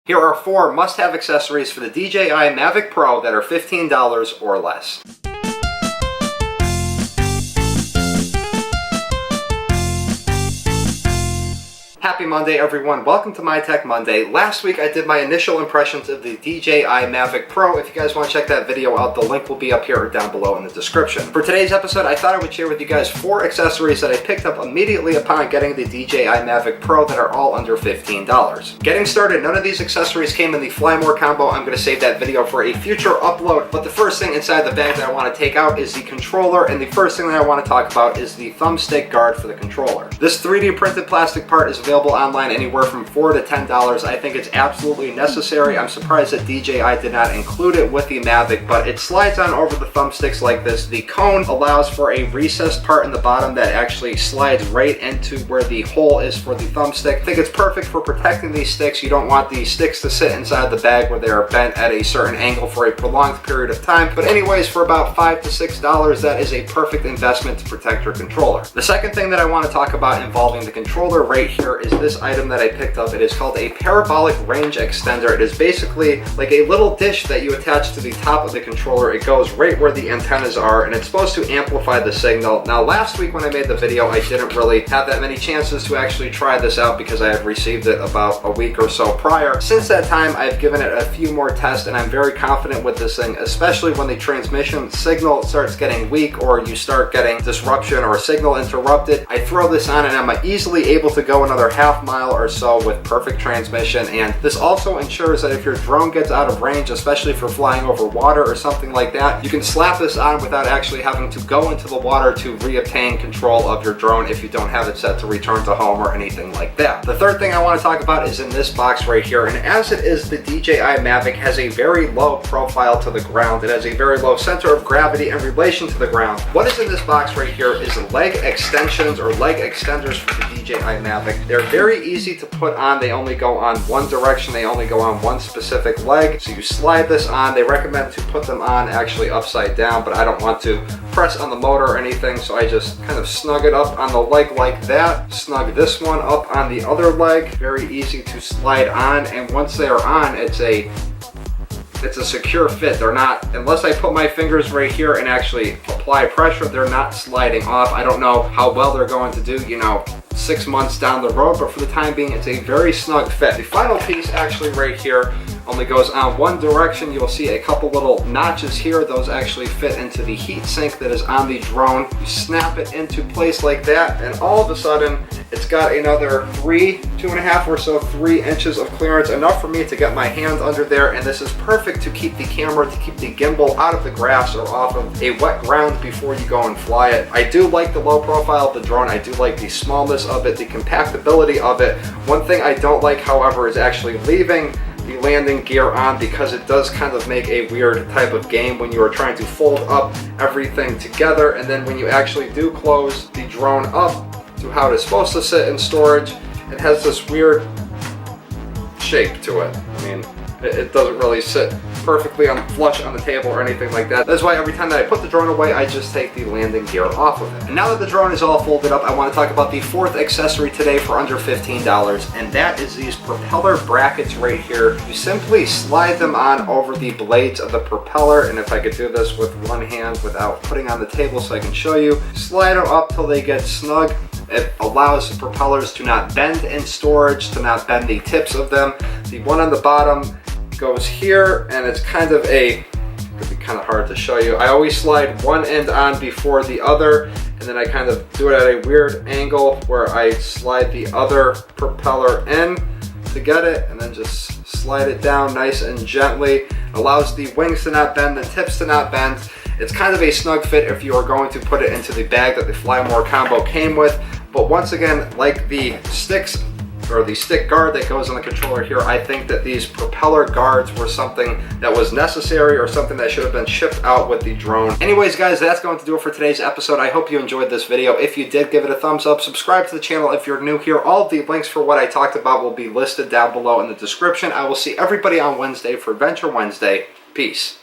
Here are 4 must-have accessories for the DJI Mavic Pro that are $15 or less. Happy Monday, everyone. Welcome to My Tech Monday. Last week I did my initial impressions of the DJI Mavic Pro. If you guys want to check that video out, the link will be up here or down below in the description. For today's episode, I thought I would share with you guys 4 accessories that I picked up immediately upon getting the DJI Mavic Pro that are all under $15. Getting started, none of these accessories came in the Fly More combo. I'm going to save that video for a future upload, but the first thing inside the bag that I want to take out is the controller, and the first thing that I want to talk about is the thumbstick guard for the controller. This 3D printed plastic part is available online anywhere from $4 to $10. I think it's absolutely necessary. I'm surprised that DJI did not include it with the Mavic, but it slides on over the thumbsticks like this. The cone allows for a recessed part in the bottom that actually slides right into where the hole is for the thumbstick. I think it's perfect for protecting these sticks. You don't want the sticks to sit inside the bag where they are bent at a certain angle for a prolonged period of time. But anyways, for about $5 to $6, that is a perfect investment to protect your controller. The second thing that I want to talk about involving the controller right here is this item that I picked up. It is called a Parabolic range extender. It is basically like a little dish that you attach to the top of the controller. It goes right where the antennas are, and it's supposed to amplify the signal. Now, last week when I made the video, I didn't really have that many chances to actually try this out because I had received it about a week or so prior. Since that time, I've given it a few more tests, and I'm very confident with this thing, especially when the transmission signal starts getting weak or you start getting disruption or signal interrupted. I throw this on and I'm easily able to go another half mile or so with perfect transmission, and this also ensures that if your drone gets out of range, especially for flying over water or something like that, you can slap this on without actually having to go into the water to reobtain control of your drone if you don't have it set to return to home or anything like that. The third thing I want to talk about is in this box right here, and as it is, the DJI Mavic has a very low profile to the ground. It has a very low center of gravity in relation to the ground. What is in this box right here is leg extensions or leg extenders for the DJI Mavic. They're very easy to put on. They only go on one direction. They only go on one specific leg. So you slide this on. They recommend to put them on actually upside down, but I don't want to press on the motor or anything, so I just kind of snug it up on the leg like that. Snug this one up on the other leg. Very easy to slide on, and once they are on, it's a secure fit. They're not, unless I put my fingers right here and actually apply pressure, they're not sliding off. I don't know how well they're going to do, 6 months down the road, but for the time being, it's a very snug fit. The final piece actually right here only goes on one direction. You'll see a couple little notches here. Those actually fit into the heat sink that is on the drone. You snap it into place like that, and all of a sudden, it's got another 2.5 or so 3 inches of clearance, enough for me to get my hand under there, and this is perfect to keep the camera, to keep the gimbal out of the grass or off of a wet ground before you go and fly it. I do like the low profile of the drone. I do like the smallness of it, the compactability of it. One thing I don't like, however, is actually leaving the landing gear on, because it does kind of make a weird type of game when you are trying to fold up everything together, and then when you actually do close the drone up to how it's supposed to sit in storage, it has this weird shape to it. I mean, it doesn't really sit perfectly flush on the table or anything like that. That's why every time that I put the drone away, I just take the landing gear off of it. And now that the drone is all folded up, I want to talk about the 4th accessory today for under $15, and that is these propeller brackets right here. You simply slide them on over the blades of the propeller, and if I could do this with one hand without putting on the table so I can show you, slide them up till they get snug. It allows the propellers to not bend in storage, to not bend the tips of them. The one on the bottom goes here, and it's kind of could be kind of hard to show you. I always slide one end on before the other, and then I kind of do it at a weird angle where I slide the other propeller in to get it, and then just slide it down nice and gently. It allows the wings to not bend, the tips to not bend. It's kind of a snug fit if you are going to put it into the bag that the Fly More combo came with. But once again, like the sticks or the stick guard that goes on the controller here, I think that these propeller guards were something that was necessary, or something that should have been shipped out with the drone. Anyways, guys, that's going to do it for today's episode. I hope you enjoyed this video. If you did, give it a thumbs up. Subscribe to the channel if you're new here. All of the links for what I talked about will be listed down below in the description. I will see everybody on Wednesday for Adventure Wednesday. Peace.